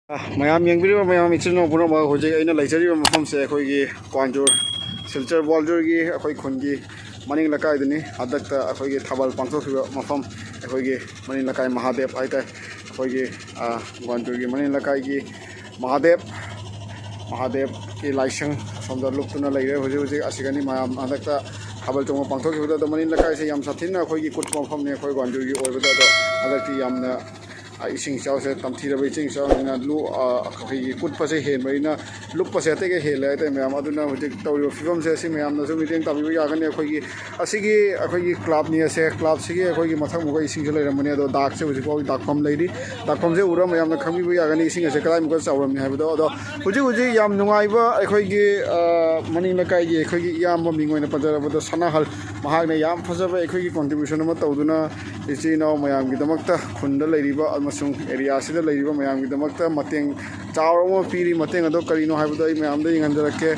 ꯃꯌꯥꯝ ꯌꯦꯡꯕꯤꯔꯤꯕ ꯃꯌꯥꯝ ꯏꯆꯤꯟ ꯄꯨꯝꯅꯃꯛ ꯍꯧꯖꯤꯛ ꯑꯩꯅ ꯂꯩꯖꯔꯤꯕ ꯃꯐꯝꯁꯦ ꯑꯩꯈꯣꯏꯒꯤ ꯀ꯭ꯋꯥꯟꯖꯨꯔ ꯁꯤꯜꯆꯔ ꯕꯣꯜꯗꯔꯒꯤ ꯑꯩꯈꯣꯏ ꯈꯨꯟꯒꯤ ꯃꯅꯤꯡ ꯂꯩꯀꯥꯏꯗꯅꯤ ꯍꯟꯗꯛꯇ ꯑꯩꯈꯣꯏꯒꯤ ꯊꯥꯕꯜ ꯄꯥꯡꯊꯣꯛꯈꯤꯕ ꯃꯐꯝ ꯑꯩꯈꯣꯏꯒꯤ ꯃꯅꯤꯡ ꯂꯩꯀꯥꯏ ꯃꯍꯥꯗꯦꯕ ꯍꯥꯏꯇꯥꯔꯦ ꯑꯩꯈꯣꯏꯒꯤ ꯀ꯭ꯋꯥꯟꯖꯨꯔꯒꯤ ꯃꯅꯤꯡ ꯂꯩꯀꯥꯏꯒꯤ ꯃꯍꯥꯗꯦꯕꯀꯤ ꯂꯥꯏꯁꯪ ꯑꯁꯣꯝꯗ ꯂꯨꯞꯇꯨꯅ ꯂꯩꯔꯦ ꯍꯧꯖꯤꯛ ꯑꯁꯤꯒꯅꯤ ꯃꯌꯥꯝ ꯍꯟꯗꯛꯇ ꯊꯥꯕꯜ ꯆꯣꯡꯕ ꯄꯥꯡꯊꯣꯛꯈꯤꯕꯗ ꯑꯗꯣ ꯃꯅꯤꯡ ꯂꯩꯀꯥꯏꯁꯦ ꯌꯥꯝ ꯁꯥꯊꯤꯅ ꯑꯩꯈꯣꯏꯒꯤ ꯀꯨꯠꯄ ꯃꯐꯝꯅꯤ ꯑꯩꯈꯣꯏ ꯀ꯭ꯋꯥꯟꯖꯨꯔꯒꯤ ꯑꯣꯏꯕꯗ ꯑꯗꯣ ꯍꯟꯗꯛꯇꯤ ꯌꯥꯝꯅ ꯏꯁꯤꯡ ꯏꯆꯥꯎꯁꯦ ꯇꯝꯊꯤꯔꯕ ꯏꯁꯤꯡ ꯏꯆꯥꯎꯁꯤꯅ ꯑꯩꯈꯣꯏꯒꯤ ꯀꯨꯠꯄꯁꯦ ꯍꯦꯟꯕꯅꯤꯅ ꯂꯨꯞꯄꯁꯦ ꯑꯇꯩꯒ ꯍꯦꯜꯂꯦ ꯍꯥꯏꯇꯥꯔꯦ ꯃꯌꯥꯝ ꯑꯗꯨꯅ ꯍꯧꯖꯤꯛ ꯇꯧꯔꯤꯕ ꯐꯤꯕꯝꯁꯦ ꯑꯁꯤ ꯃꯌꯥꯝꯅꯁꯨ ꯃꯤꯠꯌꯦꯡ ꯇꯥꯕꯤꯕ ꯌꯥꯒꯅꯤ ꯑꯩꯈꯣꯏꯒꯤ ꯀ꯭ꯂꯕꯅꯤ ꯑꯁꯦ ꯀ꯭ꯂꯕꯁꯤꯒꯤ ꯑꯩꯈꯣꯏꯒꯤ ꯃꯊꯛ ꯃꯨꯒ ꯏꯁꯤꯡꯁꯦ ꯂꯩꯔꯝꯕꯅꯤ ꯑꯗꯣ ꯗꯥꯛꯁꯦ ꯍꯧꯖꯤꯛꯐꯥꯎ ꯗꯥꯛꯐꯝ ꯂꯩꯔꯤ ꯗꯥꯛꯐꯝꯁꯦ ꯎꯔ ꯃꯌꯥꯝꯅ ꯈꯪꯕꯤꯕ ꯌꯥꯒꯅꯤ ꯏꯁꯤꯡ ꯑꯁꯦ ꯀꯗꯥꯏꯃꯨꯛꯀ ꯆꯥꯎꯔꯝꯅꯤ ꯍꯥꯏꯕꯗꯣ ꯑꯗꯣ ꯍꯧꯖꯤꯛ ꯌꯥꯝ ꯅꯨꯡꯉꯥꯏꯕ ꯑꯩꯈꯣꯏꯒꯤ ꯃꯅꯤꯡ ꯂꯩꯀꯥꯏꯒꯤ ꯑꯩꯈꯣꯏꯒꯤ ꯏꯌꯥꯝꯕ ꯃꯤꯡ ꯑꯣꯏꯅ ꯄꯟꯖꯔꯕꯗ ꯁꯅꯥꯍꯜ ꯃꯍꯥꯛꯅ ꯌꯥꯝ ꯐꯖꯕ ꯑꯩꯈꯣꯏꯒꯤ ꯀꯣꯟꯇ꯭ꯔꯤꯕ꯭ꯌꯨꯁꯟ ꯑꯃ ꯇꯧꯗꯨꯅ ꯏꯆꯤꯜ ꯏꯅꯥꯎ ꯃꯌꯥꯝꯒꯤꯗꯃꯛꯇ ꯈꯨꯟꯗ ꯂꯩꯔꯤꯕ ꯑꯃꯁꯨꯡ ꯑꯦꯔꯤꯌꯥꯁꯤꯗ ꯂꯩꯔꯤꯕ ꯃꯌꯥꯝꯒꯤꯗꯃꯛꯇ ꯃꯇꯦꯡ ꯆꯥꯎꯔꯕ ꯑꯃ ꯄꯤꯔꯤ ꯃꯇꯦꯡ ꯑꯗꯣ ꯀꯔꯤꯅꯣ ꯍꯥꯏꯕꯗꯣ ꯑꯩ ꯃꯌꯥꯝꯗ ꯌꯦꯡꯍꯟꯖꯔꯛꯀꯦ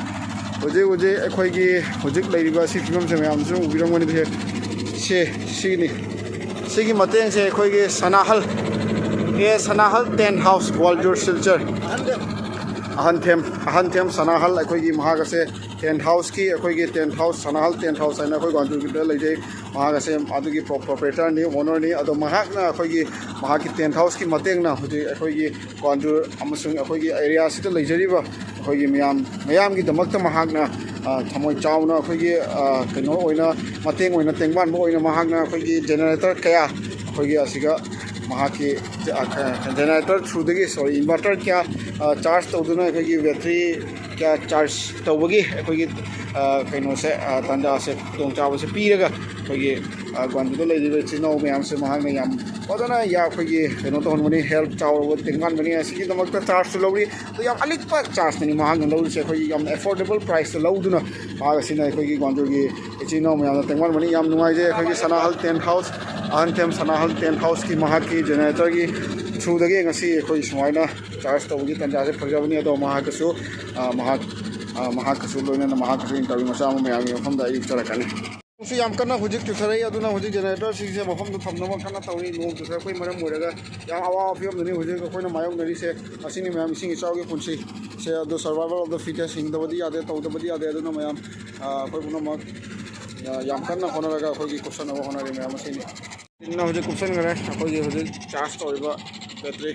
ꯍꯧꯖꯤꯛ ꯑꯩꯈꯣꯏꯒꯤ ꯍꯧꯖꯤꯛ ꯂꯩꯔꯤꯕ ꯑꯁꯤ ꯐꯤꯕꯝꯁꯦ ꯃꯌꯥꯝꯁꯨ ꯎꯕꯤꯔꯝꯒꯅꯤ ꯁꯤꯅꯤ ꯁꯤꯒꯤ ꯃꯇꯦꯡꯁꯦ ꯑꯩꯈꯣꯏꯒꯤ ꯁꯅꯥꯍꯜ ꯇꯦꯟꯠ ꯍꯥꯎꯁ ꯋꯥꯜꯖꯨꯔ ꯁꯤꯜꯆꯔ ꯑꯍꯟꯊꯦꯝ ꯁꯅꯥꯍꯜ ꯑꯩꯈꯣꯏꯒꯤ ꯃꯍꯥꯛ ꯑꯁꯦ ꯇꯦꯟꯠ ꯍꯥꯎꯁꯀꯤ ꯑꯩꯈꯣꯏꯒꯤ ꯇꯦꯟꯠ ꯍꯥꯎꯁ ꯁꯅꯥꯍꯜ ꯇꯦꯟꯠ ꯍꯥꯎꯁ ꯍꯥꯏꯅ ꯑꯩꯈꯣꯏ ꯒ꯭ꯋꯥꯟꯖꯨꯔꯒꯤꯗ ꯂꯩꯖꯩ ꯃꯍꯥꯛ ꯑꯁꯦ ꯑꯗꯨꯒꯤ ꯄ꯭ꯔꯣꯄ꯭ꯔꯦꯇꯔꯅꯤ ꯑꯣꯅꯔꯅꯤ ꯑꯗꯣ ꯃꯍꯥꯛꯀꯤ ꯇꯦꯟꯠ ꯍꯥꯎꯁꯀꯤ ꯃꯇꯦꯡꯅ ꯍꯧꯖꯤꯛ ꯑꯩꯈꯣꯏꯒꯤ ꯀ꯭ꯋꯥꯟꯖꯨꯔ ꯑꯃꯁꯨꯡ ꯑꯩꯈꯣꯏꯒꯤ ꯑꯦꯔꯤꯌꯥꯁꯤꯗ ꯂꯩꯖꯔꯤꯕ ꯑꯩꯈꯣꯏꯒꯤ ꯃꯌꯥꯝꯒꯤꯗꯃꯛꯇ ꯃꯍꯥꯛꯅ ꯊꯃꯣꯏ ꯆꯥꯎꯅ ꯑꯩꯈꯣꯏꯒꯤ ꯀꯩꯅꯣ ꯑꯣꯏꯅ ꯃꯇꯦꯡ ꯑꯣꯏꯅ ꯇꯦꯡꯕꯥꯟꯕ ꯑꯣꯏꯅ ꯃꯍꯥꯛꯅ ꯑꯩꯈꯣꯏꯒꯤ ꯖꯦꯅꯦꯔꯦꯇꯔ ꯀꯌꯥ ꯑꯩꯈꯣꯏꯒꯤ ꯑꯁꯤꯒ ꯃꯍꯥꯛꯀꯤ ꯖꯦꯅꯦꯔꯦꯇꯔ ꯊ꯭ꯔꯨꯗꯒꯤ ꯏꯟꯚꯔꯇꯔ ꯀꯌꯥ ꯆꯥꯔꯖ ꯇꯧꯗꯨꯅ ꯑꯩꯈꯣꯏꯒꯤ ꯕꯦꯇ꯭ꯔꯤ ꯀꯌꯥ ꯆꯥꯔꯖ ꯇꯧꯕꯒꯤ ꯑꯩꯈꯣꯏꯒꯤ ꯀꯩꯅꯣꯁꯦ ꯇꯥꯟꯖꯥꯁꯦ ꯈꯨꯗꯣꯡꯆꯥꯕꯁꯦ ꯄꯤꯔꯒ ꯑꯩꯈꯣꯏꯒꯤ ꯒ꯭ꯋꯥꯟꯖꯨꯔꯗ ꯂꯩꯔꯤꯕ ꯏꯆꯤꯜ ꯏꯅꯥꯎ ꯃꯌꯥꯝꯁꯦ ꯃꯍꯥꯛꯅ ꯌꯥꯝ ꯐꯖꯅ ꯑꯩꯈꯣꯏꯒꯤ ꯀꯩꯅꯣ ꯇꯧꯍꯟꯕꯅꯤ ꯍꯦꯜꯞ ꯆꯥꯎꯔꯕ ꯇꯦꯡꯕꯥꯟꯕꯅꯤ ꯑꯁꯤꯒꯤꯗꯃꯛꯇ ꯆꯥꯔꯖꯁꯨ ꯂꯧꯔꯤ ꯑꯗꯣ ꯌꯥꯝ ꯑꯂꯤꯛꯄ ꯆꯥꯔꯖꯅꯤ ꯃꯍꯥꯛꯅ ꯂꯧꯔꯤꯁꯦ ꯑꯩꯈꯣꯏꯒꯤ ꯌꯥꯝ ꯑꯦꯐꯣꯔꯗꯦꯕꯜ ꯄ꯭ꯔꯥꯏꯁꯇ ꯂꯧꯗꯨꯅ ꯃꯍꯥꯛ ꯑꯁꯤꯅ ꯑꯩꯈꯣꯏꯒꯤ ꯒ꯭ꯋꯥꯟꯖꯨꯔꯒꯤ ꯏꯆꯤꯜ ꯏꯅꯥꯎ ꯃꯌꯥꯝꯅ ꯇꯦꯡꯕꯥꯟꯕꯅꯤ ꯌꯥꯝ ꯅꯨꯡꯉꯥꯏꯖꯩ ꯑꯩꯈꯣꯏꯒꯤ ꯁꯅꯥꯍꯜ ꯇꯦꯟꯠ ꯍꯥꯎꯁ ꯑꯍꯟꯊꯦꯝ ꯁꯅꯥꯍꯜ ꯇꯦꯟꯠ ꯍꯥꯎꯁꯀꯤ ꯃꯍꯥꯛꯀꯤ ꯖꯦꯅꯦꯔꯦꯇꯔꯒꯤ ꯊ꯭ꯔꯨꯗꯒꯤ ꯉꯁꯤ ꯑꯩꯈꯣꯏ ꯁꯨꯃꯥꯏꯅ ꯆꯥꯔꯖ ꯇꯧꯕꯒꯤ ꯇꯥꯟꯖꯥꯁꯦ ꯐꯪꯖꯕꯅꯤ ꯑꯗꯣ ꯃꯍꯥꯛꯀꯁꯨ ꯂꯣꯏꯅꯅ ꯃꯍꯥꯛꯀꯁꯨ ꯏꯟꯇꯔꯚ꯭ꯌꯨ ꯃꯆꯥ ꯑꯃ ꯃꯌꯥꯝꯒꯤ ꯃꯐꯝꯗ ꯑꯩ ꯆꯠꯂꯛꯀꯅꯤ ꯅꯣꯡꯁꯨ ꯌꯥꯝ ꯀꯟꯅ ꯍꯧꯖꯤꯛ ꯆꯨꯊꯔꯛꯏ ꯑꯗꯨꯅ ꯍꯧꯖꯤꯛ ꯖꯦꯅꯦꯔꯦꯇꯔꯁꯤꯡꯁꯦ ꯃꯐꯝꯗ ꯊꯝꯅꯕ ꯀꯟꯅ ꯇꯧꯔꯤ ꯅꯣꯡ ꯆꯨꯊꯔꯛꯄꯒꯤ ꯃꯔꯝ ꯑꯣꯏꯔꯒ ꯌꯥꯝ ꯑꯋꯥꯕ ꯐꯤꯕꯝꯗꯅꯤ ꯍꯧꯖꯤꯛ ꯑꯩꯈꯣꯏꯅ ꯃꯥꯌꯣꯛꯅꯔꯤꯁꯦ ꯑꯁꯤꯅꯤ ꯃꯌꯥꯝ ꯏꯁꯤꯡ ꯏꯆꯥꯎꯒꯤ ꯄꯨꯟꯁꯤꯁꯦ ꯑꯗꯣ ꯁꯔꯚꯥꯏꯚꯦꯜ ꯑꯣꯐ ꯗ ꯐꯤꯇꯦꯁ ꯍꯤꯡꯗꯕꯗꯤ ꯌꯥꯗꯦ ꯇꯧꯗꯕꯗꯤ ꯌꯥꯗꯦ ꯑꯗꯨꯅ ꯃꯌꯥꯝ ꯑꯩꯈꯣꯏ ꯄꯨꯝꯅꯃꯛ ꯌꯥꯝ ꯀꯟꯅ ꯍꯣꯠꯅꯔꯒ ꯑꯩꯈꯣꯏꯒꯤ ꯀꯨꯞꯁꯟꯅꯕ ꯍꯣꯠꯅꯔꯤ ꯃꯌꯥꯝ ꯑꯁꯤꯅꯤ ꯏꯟꯅ ꯍꯧꯖꯤꯛ ꯀꯨꯞꯁꯟꯈꯔꯦ ꯑꯩꯈꯣꯏꯒꯤ ꯍꯧꯖꯤꯛ ꯆꯥꯔꯖ ꯇꯧꯔꯤꯕ ꯕꯦꯇ꯭ꯔꯤ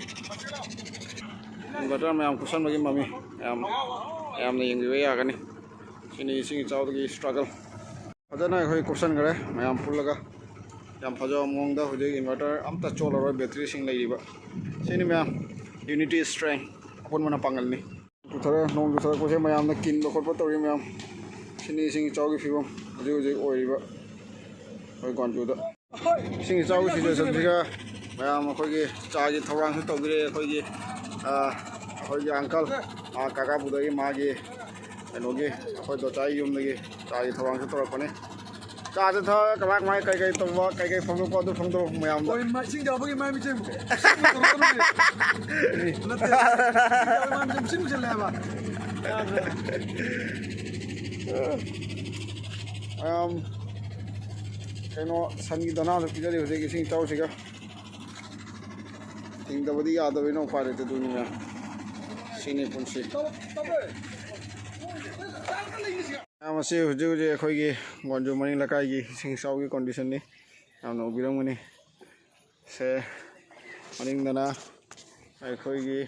ꯏꯟꯚꯔꯇꯔ ꯃꯌꯥꯝ ꯀꯨꯞꯁꯟꯕꯒꯤ ꯃꯃꯤ ꯃꯌꯥꯝꯅ ꯌꯦꯡꯕꯤꯕ ꯌꯥꯒꯅꯤ ꯁꯤꯅꯤ ꯏꯁꯤꯡ ꯏꯆꯥꯎꯗꯒꯤ ꯁ꯭ꯇ꯭ꯔꯒꯜ ꯐꯖꯅ ꯑꯩꯈꯣꯏ ꯀꯨꯞꯁꯟꯈꯔꯦ ꯃꯌꯥꯝ ꯄꯨꯜꯂꯒ ꯌꯥꯝ ꯐꯖꯕ ꯃꯑꯣꯡꯗ ꯍꯧꯖꯤꯛ ꯏꯟꯚꯔꯇꯔ ꯑꯝꯇ ꯆꯣꯠꯂꯔꯣꯏ ꯕꯦꯇ꯭ꯔꯤꯁꯤꯡ ꯂꯩꯔꯤꯕ ꯁꯤꯅꯤ ꯃꯌꯥꯝ ꯌꯨꯅꯤꯇꯤ ꯁ꯭ꯇꯔꯦꯡ ꯑꯄꯨꯟꯕꯅ ꯄꯥꯡꯒꯜꯅꯤ ꯅꯣꯡ ꯆꯨꯊꯔꯛꯄꯁꯦ ꯃꯌꯥꯝꯅ ꯀꯤꯟꯕ ꯈꯣꯠꯄ ꯇꯧꯔꯤ ꯃꯌꯥꯝ ꯁꯤꯅꯤ ꯏꯁꯤꯡ ꯏꯆꯥꯎꯒꯤ ꯐꯤꯕꯝ ꯍꯧꯖꯤꯛ ꯑꯣꯏꯔꯤꯕ ꯑꯩꯈꯣꯏ ꯒ꯭ꯋꯥꯟꯖꯨꯔꯗ ꯏꯁꯤꯡ ꯏꯆꯥꯎꯒꯤ ꯁꯤꯆꯨꯋꯦꯁꯟꯁꯤꯒ ꯃꯌꯥꯝ ꯑꯩꯈꯣꯏꯒꯤ ꯆꯥꯒꯤ ꯊꯧꯔꯥꯡꯁꯨ ꯇꯧꯕꯤꯔꯛꯑꯦ ꯑꯩꯈꯣꯏꯒꯤ ꯑꯪꯀꯜ ꯀꯥꯀꯥꯕꯨꯗꯒꯤ ꯃꯥꯒꯤ ꯀꯩꯅꯣꯒꯤ ꯑꯩꯈꯣꯏ ꯗꯣꯆꯥꯒꯤ ꯌꯨꯝꯗꯒꯤ ꯆꯥꯒꯤ ꯊꯧꯔꯥꯡꯁꯨ ꯇꯧꯔꯛꯄꯅꯤ ꯆꯥꯁꯦ ꯊꯛꯑꯒ ꯀꯃꯥꯏ ꯀꯩꯀꯩ ꯇꯧꯕ ꯀꯩꯀꯩ ꯐꯣꯡꯗꯣꯛꯄ ꯑꯗꯨ ꯐꯣꯡꯗꯣꯛ ꯃꯌꯥꯝꯗ ꯏꯁꯤꯡ ꯆꯥꯎꯕꯒꯤ ꯃꯥꯏ ꯃꯤꯆꯪ ꯃꯌꯥꯝ ꯀꯩꯅꯣ ꯁꯟꯒꯤ ꯗꯅꯥꯁꯨ ꯄꯤꯖꯔꯤ ꯍꯧꯖꯤꯛ ꯏꯁꯤꯡ ꯏꯆꯥꯎꯁꯤꯒ ꯍꯤꯡꯗꯕꯗꯤ ꯌꯥꯗꯕꯅꯤꯅ ꯎꯄꯥꯏ ꯂꯩꯇꯦ ꯑꯗꯨꯅꯤ ꯃꯌꯥꯝ ꯁꯤꯅꯤ ꯄꯨꯟꯁꯤ ꯃꯌꯥꯝ ꯑꯁꯤ ꯍꯧꯖꯤꯛ ꯑꯩꯈꯣꯏꯒꯤ ꯒ꯭ꯋꯥꯟꯖꯨꯔ ꯃꯅꯤꯡ ꯂꯩꯀꯥꯏꯒꯤ ꯏꯁꯤꯡ ꯏꯆꯥꯎꯒꯤ ꯀꯣꯟꯗꯤꯁꯟꯅꯤ ꯌꯥꯝꯅ ꯎꯕꯤꯔꯝꯒꯅꯤ ꯁꯦ ꯃꯅꯤꯡꯗꯅ ꯑꯩꯈꯣꯏꯒꯤ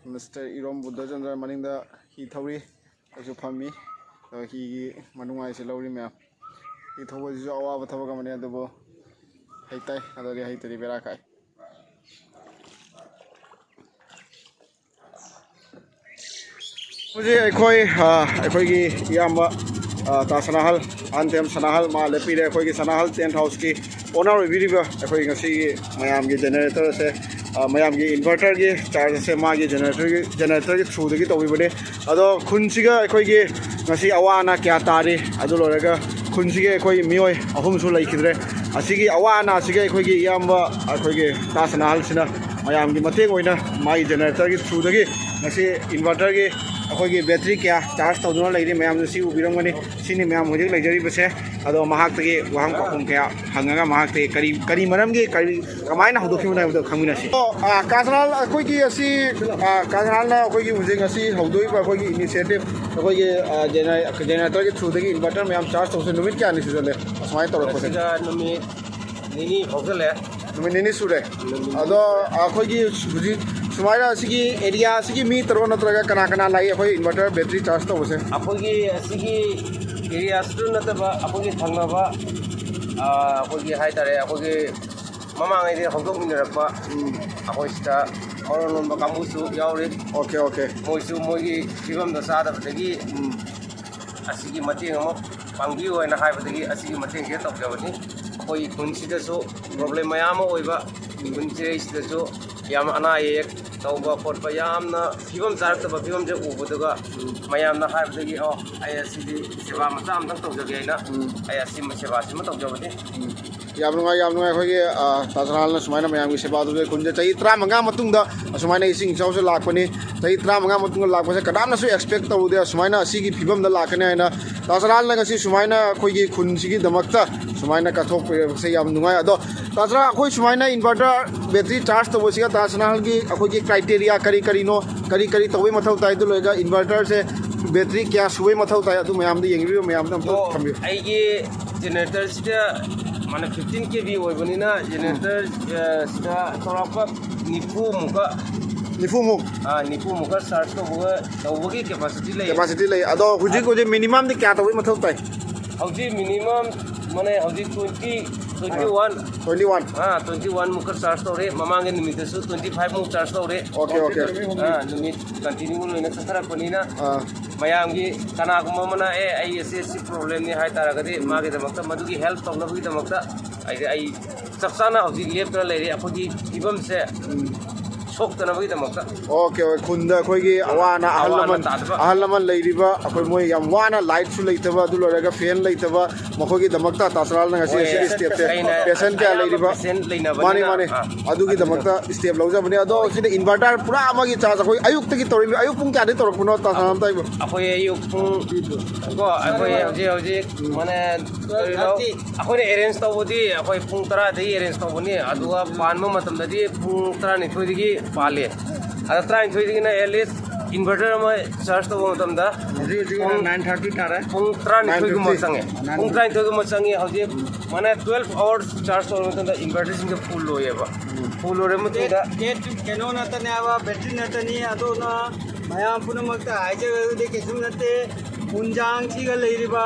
ꯃꯤꯁꯇꯔ ꯏꯔꯣꯝ ꯕꯨꯙꯆꯟꯗ꯭ꯔ ꯃꯅꯤꯡꯗ ꯍꯤ ꯊꯧꯔꯤ ꯑꯩꯁꯨ ꯐꯝꯃꯤ ꯍꯤꯒꯤ ꯃꯅꯨꯡꯉꯥꯏꯁꯤ ꯂꯧꯔꯤ ꯃꯌꯥꯝ ꯍꯤ ꯊꯧꯕꯁꯤꯁꯨ ꯑꯋꯥꯕ ꯊꯕꯛ ꯑꯃꯅꯤ ꯑꯗꯨꯕꯨ ꯍꯩꯇꯥꯏ ꯑꯗꯨꯗꯤ ꯍꯩꯇꯗꯤ ꯕꯦꯔꯥ ꯀꯥꯏ ꯍꯧꯖꯤꯛ ꯑꯩꯈꯣꯏꯒꯤ ꯏꯌꯥꯝꯕ ꯇꯥ ꯁꯅꯥꯍꯜ ꯑꯍꯟꯊꯦꯝ ꯁꯅꯥꯍꯜ ꯃꯥ ꯂꯦꯞꯄꯤꯔꯦ ꯑꯩꯈꯣꯏꯒꯤ ꯁꯅꯥꯍꯜ ꯇꯦꯟꯠ ꯍꯥꯎꯁꯀꯤ ꯑꯣꯅꯔ ꯑꯣꯏꯕꯤꯔꯤꯕ ꯑꯩꯈꯣꯏ ꯉꯁꯤꯒꯤ ꯃꯌꯥꯝꯒꯤ ꯖꯦꯅꯦꯔꯦꯇꯔ ꯑꯁꯦ ꯃꯌꯥꯝꯒꯤ ꯏꯟꯚꯔꯇꯔꯒꯤ ꯆꯥꯔꯖ ꯑꯁꯦ ꯃꯥꯒꯤ ꯖꯦꯅꯦꯔꯦꯇꯔꯒꯤ ꯊ꯭ꯔꯨꯗꯒꯤ ꯇꯧꯕꯤꯕꯅꯤ ꯑꯗꯣ ꯈꯨꯟꯁꯤꯒ ꯑꯩꯈꯣꯏꯒꯤ ꯉꯁꯤ ꯑꯋꯥ ꯑꯅꯥ ꯀꯌꯥ ꯇꯥꯔꯤ ꯑꯗꯨ ꯂꯣꯏꯔꯒ ꯈꯨꯟꯁꯤꯒꯤ ꯑꯩꯈꯣꯏ ꯃꯤꯑꯣꯏ ꯑꯍꯨꯝꯁꯨ ꯂꯩꯈꯤꯗ꯭ꯔꯦ ꯑꯁꯤꯒꯤ ꯑꯋꯥ ꯑꯅꯥꯁꯤꯒ ꯑꯩꯈꯣꯏꯒꯤ ꯏꯌꯥꯝꯕ ꯑꯩꯈꯣꯏꯒꯤ ꯇꯥ ꯁꯅꯥꯍꯜꯁꯤꯅ ꯃꯌꯥꯝꯒꯤ ꯃꯇꯦꯡ ꯑꯣꯏꯅ ꯃꯥꯒꯤ ꯖꯦꯅꯦꯔꯦꯇꯔꯒꯤ ꯊ꯭ꯔꯨꯗꯒꯤ ꯉꯁꯤ ꯏꯟꯚꯔꯇꯔꯒꯤ ꯑꯩꯈꯣꯏꯒꯤ ꯕꯦꯇ꯭ꯔꯤ ꯀꯌꯥ ꯆꯥꯔꯖ ꯇꯧꯗꯨꯅ ꯂꯩꯔꯤ ꯃꯌꯥꯝꯅ ꯁꯤ ꯎꯕꯤꯔꯝꯒꯅꯤ ꯁꯤꯅꯤ ꯃꯌꯥꯝ ꯍꯧꯖꯤꯛ ꯂꯩꯖꯔꯤꯕꯁꯦ ꯑꯗꯣ ꯃꯍꯥꯛꯇꯒꯤ ꯋꯥꯍꯪ ꯄꯥꯎꯈꯨꯝ ꯀꯌꯥ ꯍꯪꯉꯒ ꯃꯍꯥꯛꯇꯒꯤ ꯀꯔꯤ ꯃꯔꯝꯒꯤ ꯀꯃꯥꯏꯅ ꯍꯧꯗꯣꯛꯈꯤꯕꯅꯣ ꯍꯥꯏꯕꯗꯣ ꯈꯪꯃꯤꯟꯅꯁꯤ ꯀꯥꯁꯅꯥꯜ ꯑꯩꯈꯣꯏꯒꯤ ꯑꯁꯤ ꯀꯥꯁꯅꯥꯜꯅ ꯑꯩꯈꯣꯏꯒꯤ ꯍꯧꯖꯤꯛ ꯉꯁꯤ ꯍꯧꯗꯣꯛꯏꯕ ꯑꯩꯈꯣꯏꯒꯤ ꯏꯅꯤꯁꯤꯌꯦꯇꯤꯚ ꯑꯩꯈꯣꯏꯒꯤ ꯖꯦꯅꯦꯔꯦꯇꯔꯒꯤ ꯊ꯭ꯔꯨꯗꯒꯤ ꯏꯟꯚꯔꯇꯔ ꯃꯌꯥꯝ ꯆꯥꯔꯖ ꯇꯧꯕꯁꯦ ꯅꯨꯃꯤꯠ ꯀꯌꯥꯅꯤ ꯁꯨꯖꯜꯂꯦ ꯑꯁꯨꯃꯥꯏꯅ ꯇꯧꯔꯛꯄꯁꯦ ꯅꯨꯃꯤꯠ ꯅꯤꯅꯤ ꯍꯧꯖꯤꯜꯂꯦ ꯅꯨꯃꯤꯠ ꯅꯤꯅꯤ ꯁꯨꯔꯦ ꯑꯗꯣ ꯑꯩꯈꯣꯏꯒꯤ ꯍꯧꯖꯤꯛ ꯁꯨꯃꯥꯏꯅ ꯑꯁꯤꯒꯤ ꯑꯦꯔꯤꯌꯥ ꯑꯁꯤꯒꯤ ꯃꯤ ꯇꯔꯨꯛ ꯅꯠꯇ꯭ꯔꯒ ꯀꯅꯥ ꯂꯥꯛꯏ ꯑꯩꯈꯣꯏ ꯏꯟꯚꯔꯇꯔ ꯕꯦꯇ꯭ꯔꯤ ꯆꯥꯔꯖ ꯇꯧꯕꯁꯦ ꯑꯩꯈꯣꯏꯒꯤ ꯑꯁꯤꯒꯤ ꯑꯦꯔꯤꯌꯥꯁꯤꯗ ꯅꯠꯇꯕ ꯑꯩꯈꯣꯏꯒꯤ ꯊꯪꯅꯕ ꯑꯩꯈꯣꯏꯒꯤ ꯍꯥꯏꯇꯥꯔꯦ ꯑꯩꯈꯣꯏꯒꯤ ꯃꯃꯥꯡꯉꯩꯗ ꯍꯧꯗꯣꯛꯃꯤꯟꯅꯔꯛꯄ ꯑꯩꯈꯣꯏ ꯁꯤꯗ ꯃꯔꯣꯟ ꯂꯣꯟꯕ ꯀꯥꯡꯕꯨꯁꯨ ꯌꯥꯎꯔꯤ ꯑꯣꯀꯦ ꯃꯣꯏꯁꯨ ꯃꯣꯏꯒꯤ ꯐꯤꯕꯝꯗ ꯆꯥꯗꯕꯗꯒꯤ ꯑꯁꯤꯒꯤ ꯃꯇꯦꯡ ꯑꯃ ꯄꯥꯡꯕꯤꯌꯨ ꯍꯥꯏꯅ ꯍꯥꯏꯕꯗꯒꯤ ꯑꯁꯤꯒꯤ ꯃꯇꯦꯡꯁꯦ ꯇꯧꯖꯕꯅꯤ ꯑꯩꯈꯣꯏ ꯈꯨꯟꯁꯤꯗꯁꯨ ꯄ꯭ꯔꯣꯕ꯭ꯂꯦꯝ ꯃꯌꯥꯝ ꯑꯃ ꯑꯣꯏꯕ ꯈꯨꯟꯁꯤꯗꯩꯁꯤꯗꯁꯨ ꯌꯥꯝ ꯑꯅꯥ ꯑꯌꯦꯛ ꯇꯧꯕ ꯈꯣꯠꯄ ꯌꯥꯝꯅ ꯐꯤꯕꯝ ꯆꯥꯔꯛꯇꯕ ꯐꯤꯕꯝꯁꯦ ꯎꯕꯗꯨꯒ ꯃꯌꯥꯝꯅ ꯍꯥꯏꯕꯗꯒꯤ ꯑꯩ ꯑꯁꯤꯗꯤ ꯁꯦꯕꯥ ꯃꯆꯥ ꯑꯃꯇꯪ ꯇꯧꯖꯒꯦ ꯍꯥꯏꯅ ꯑꯩ ꯑꯁꯤ ꯁꯦꯕꯥꯁꯤꯃ ꯇꯧꯖꯕꯅꯤ ꯌꯥꯝ ꯅꯨꯡꯉꯥꯏ ꯑꯩꯈꯣꯏꯒꯤ ꯇꯥꯖꯅꯥꯜꯅ ꯁꯨꯃꯥꯏꯅ ꯃꯌꯥꯝꯒꯤ ꯁꯦꯕꯥ ꯇꯧꯖꯩ ꯈꯨꯟꯁꯦ ꯆꯍꯤ 15 ꯃꯇꯨꯡꯗ ꯑꯁꯨꯃꯥꯏꯅ ꯏꯁꯤꯡ ꯏꯆꯥꯎꯁꯦ ꯂꯥꯛꯄꯅꯤ ꯆꯍꯤ 15 ꯃꯇꯨꯡꯗ ꯂꯥꯛꯄꯁꯦ ꯀꯅꯥꯝꯅꯁꯨ ꯑꯦꯛꯁꯄꯦꯛ ꯇꯧꯗꯦ ꯑꯁꯨꯃꯥꯏꯅ ꯑꯁꯤꯒꯤ ꯐꯤꯕꯝꯗ ꯂꯥꯛꯀꯅꯤ ꯍꯥꯏꯅ ꯇꯥꯖꯅꯥꯜꯅ ꯉꯁꯤ ꯁꯨꯃꯥꯏꯅ ꯑꯩꯈꯣꯏꯒꯤ ꯈꯨꯟꯁꯤꯒꯤꯗꯃꯛꯇ ꯁꯨꯃꯥꯏꯅ ꯀꯠꯊꯣꯛꯄꯤꯔꯛꯄꯁꯦ ꯌꯥꯝ ꯅꯨꯡꯉꯥꯏ ꯑꯗꯣ ꯇꯥꯖꯅꯥꯜ ꯑꯩꯈꯣꯏ ꯁꯨꯃꯥꯏꯅ ꯏꯟꯚꯔꯇꯔ ꯕꯦꯇ꯭ꯔꯤ ꯆꯥꯔꯖ ꯇꯧꯕꯁꯤꯒ ꯇꯥꯖꯅꯥꯜꯒꯤ ꯑꯩꯈꯣꯏꯒꯤ ꯀ꯭ꯔꯥꯏꯇꯦꯔꯤꯌꯥ ꯀꯔꯤꯅꯣ ꯀꯔꯤ ꯇꯧꯕꯩ ꯃꯊꯧ ꯇꯥꯏ ꯑꯗꯨ ꯂꯣꯏꯔꯒ ꯏꯟꯚꯔꯇꯔꯁꯦ ꯕꯦꯇ꯭ꯔꯤ ꯀꯌꯥ ꯁꯨꯕꯩ ꯃꯊꯧ ꯇꯥꯏ ꯑꯗꯨ ꯃꯌꯥꯝꯗ ꯌꯦꯡꯕꯤꯌꯨ ꯃꯌꯥꯝꯗ ꯑꯝꯇ ꯊꯝꯕꯤꯌꯨ ꯑꯩꯒꯤ ꯖꯦꯅꯦꯔꯦꯇꯔꯁꯤꯗ ꯃꯥꯅ 15 kV ꯑꯣꯏꯕꯅꯤꯅ ꯖꯦꯅꯦꯔꯦꯇꯔ ꯁꯤꯗ ꯆꯥꯎꯔꯥꯛꯄ 90ꯃꯨꯛꯀ ꯆꯥꯔꯖ ꯇꯧꯕꯒꯤ ꯀꯦꯄꯥꯁꯤꯇꯤ ꯂꯩ ꯑꯗꯣ ꯍꯧꯖꯤꯛ ꯃꯤꯅꯤꯃꯝꯗꯤ ꯀꯌꯥ ꯇꯧꯕꯩ ꯃꯊꯧ ꯇꯥꯏ ꯍꯧꯖꯤꯛ ꯃꯤꯅꯤꯃꯝ ꯃꯥꯅꯦ ꯍꯧꯖꯤꯛ 21 ꯃꯨꯛꯀ ꯆꯥꯔꯖ ꯇꯧꯔꯦ ꯃꯃꯥꯡꯒꯤ ꯅꯨꯃꯤꯠꯇꯁꯨ 25 ꯃꯨꯛ ꯆꯥꯔꯖ ꯇꯧꯔꯦ ꯑꯣꯀꯦ ꯅꯨꯃꯤꯠ ꯀꯟꯇꯤꯅ꯭ꯌꯨ ꯂꯣꯏꯅ ꯆꯠꯊꯔꯛꯄꯅꯤꯅ ꯃꯌꯥꯝꯒꯤ ꯀꯅꯥꯒꯨꯝꯕ ꯑꯃꯅ ꯑꯩ ꯑꯁꯤ ꯄ꯭ꯔꯣꯕ꯭ꯂꯦꯝꯅꯤ ꯍꯥꯏꯇꯥꯔꯒꯗꯤ ꯃꯥꯒꯤꯗꯃꯛꯇ ꯃꯗꯨꯒꯤ ꯍꯦꯜꯞ ꯇꯧꯅꯕꯒꯤꯗꯃꯛꯇ ꯑꯩ ꯆꯞ ꯆꯥꯅ ꯍꯧꯖꯤꯛ ꯂꯦꯞꯇꯅ ꯂꯩꯔꯤ ꯑꯩꯈꯣꯏꯒꯤ ꯐꯤꯕꯝꯁꯦ ꯁꯣꯛꯇꯅꯕꯒꯤꯗꯃꯛꯇ ꯑꯣꯀꯦ ꯈꯨꯟꯗ ꯑꯩꯈꯣꯏꯒꯤ ꯑꯋꯥ ꯑꯅꯥ ꯑꯍꯜ ꯂꯃꯟ ꯂꯩꯔꯤꯕ ꯑꯩꯈꯣꯏ ꯃꯣꯏ ꯌꯥꯝ ꯋꯥꯅ ꯂꯥꯏꯠꯁꯨ ꯂꯩꯇꯕ ꯑꯗꯨ ꯂꯣꯏꯔꯒ ꯐꯦꯟ ꯂꯩꯇꯕ ꯃꯈꯣꯏꯒꯤꯗꯃꯛꯇ ꯇꯥꯖꯅꯥꯜꯅ ꯉꯁꯤ ꯑꯁꯤꯒꯤ ꯁ꯭ꯇꯦꯞꯁꯦ ꯄꯦꯁꯦꯟ ꯀꯌꯥ ꯂꯩꯔꯤꯕ ꯃꯥꯅꯦ ꯑꯗꯨꯒꯤꯗꯃꯛꯇ ꯁ꯭ꯇꯦꯞ ꯂꯧꯖꯕꯅꯤ ꯑꯗꯣ ꯁꯤꯗ ꯏꯟꯚꯔꯇꯔ ꯄꯨꯔꯥ ꯑꯃꯒꯤ ꯆꯥꯔꯖ ꯑꯩꯈꯣꯏ ꯑꯌꯨꯛꯇꯒꯤ ꯇꯧꯔꯤꯕ ꯑꯌꯨꯛ ꯄꯨꯡ ꯀꯌꯥꯗꯒꯤ ꯇꯧꯔꯛꯄꯅꯣ ꯇꯥꯖꯅꯥꯜ ꯑꯝꯇ ꯍꯥꯏꯕꯤꯌꯨ ꯑꯩꯈꯣꯏ ꯑꯌꯨꯛ ꯄꯨꯡ ꯑꯩꯈꯣꯏ ꯍꯧꯖꯤꯛ ꯃꯥꯅꯦ ꯑꯩꯈꯣꯏꯅ ꯑꯦꯔꯦꯟꯖ ꯇꯧꯕꯗꯤ ꯑꯩꯈꯣꯏ ꯄꯨꯡ 10ꯗꯒꯤ ꯑꯦꯔꯦꯟꯖ ꯇꯧꯕꯅꯤ ꯑꯗꯨꯒ ꯄꯥꯟꯕ ꯃꯇꯝꯗꯗꯤ ꯄꯨꯡ 12ꯗꯒꯤ ꯄꯥꯜꯂꯤ ꯑꯗ 12ꯗꯒꯤꯅ ꯑꯦꯠꯂꯤꯁ ꯏꯟꯚꯔꯇꯔ ꯑꯃ ꯆꯥꯔꯖ ꯇꯧꯕ ꯃꯇꯝꯗ 9:30 ꯇꯥꯔꯦ ꯄꯨꯡ 12ꯒꯨꯝꯕ ꯆꯪꯉꯦ ꯄꯨꯡ 12ꯒꯨꯝꯕ चंगे हजिक माने 12 आवर्स चार्ज तौर मतंदा इन्वर्टर सिंग फुल लोयेबा फुल लोरे मतंदा केनो नतने आवा बैटरी नतनी अदोना मयाम पुनमक्ता हाइजे केसुम नते पुंजांग सिगा लेरिबा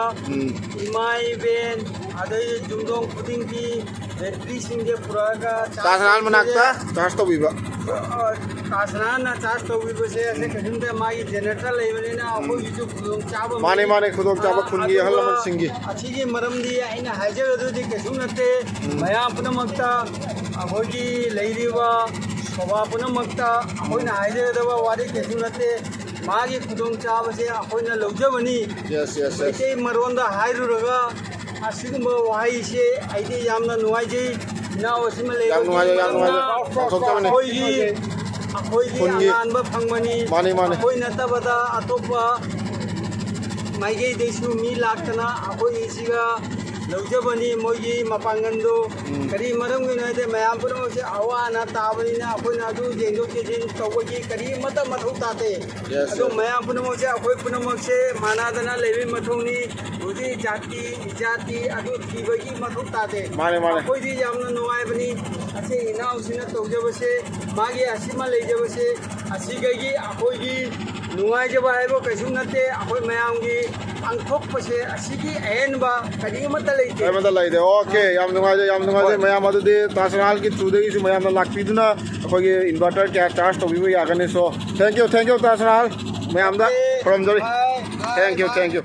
इमाई बेन अदय जुमदोंग पुदिंग की बैटरी सिंगे पुरागा तासनाल मनाक्ता चार्ज तो बिबा तासनाल ना चार्ज तो बिबा से ऐसे कजुंदे माई जनरेटर लेवनेना अबो युजु खुदोंग चाबा माने खुदोंग चाबा खुनगी हलमन सिंगी अच्छी मरमदी आइना हाइजे अदुदि केसुम नते मयाम पुनमक्ता अबोगी लेरिबा सभा पुनमक्ता अखोइना हाइजेदबा वारी केसुम नते मागी खुदोंग चाबसे अखोइना लौजबनी यस इते मरोंदा हाइरुरगा असिगुंबा वाइसे आइदे यामना नुवाइजे नावसिमा लेबा याम नुवाइजे अखोइगी आंगानबा फंगमनी अखोइना तबदा अतोपा माइगे देशु मी लाक्तना अखोइ सिगा लौजबनी मोगी मपांगंदो करी मरमगिनदे मयाम पुनमसे अवाना ताबनिना अखोइना अदु जेंदो केजिन तौबगी करी मत मथौ ताते अदो मयाम पुनमसे अखोइ पुनमसे मानादना लेबि मथौनी बुदि जाति अदु थीबगी मथौ ताते अखोइदि यामना नुवाइबनी असे इनाउसिना तौजबसे मागी असिमा लेजबसे असिगगी अखोइगी नुवाइजबा हाइबो कैसु नते अखोइ मयामगी पांथोकपसे असिगी अहेनबा करिमत लेते ओके याम नुवाइजे मयाम अदुदि तासनाल की थ्रुदगी सु मयाम लाक्पीदुना अखोइगी इन्वर्टर क्या चार्ज तौबिबो यागने सो थैंक यू तासनाल मयाम दा फ्रॉम जरी थैंक यू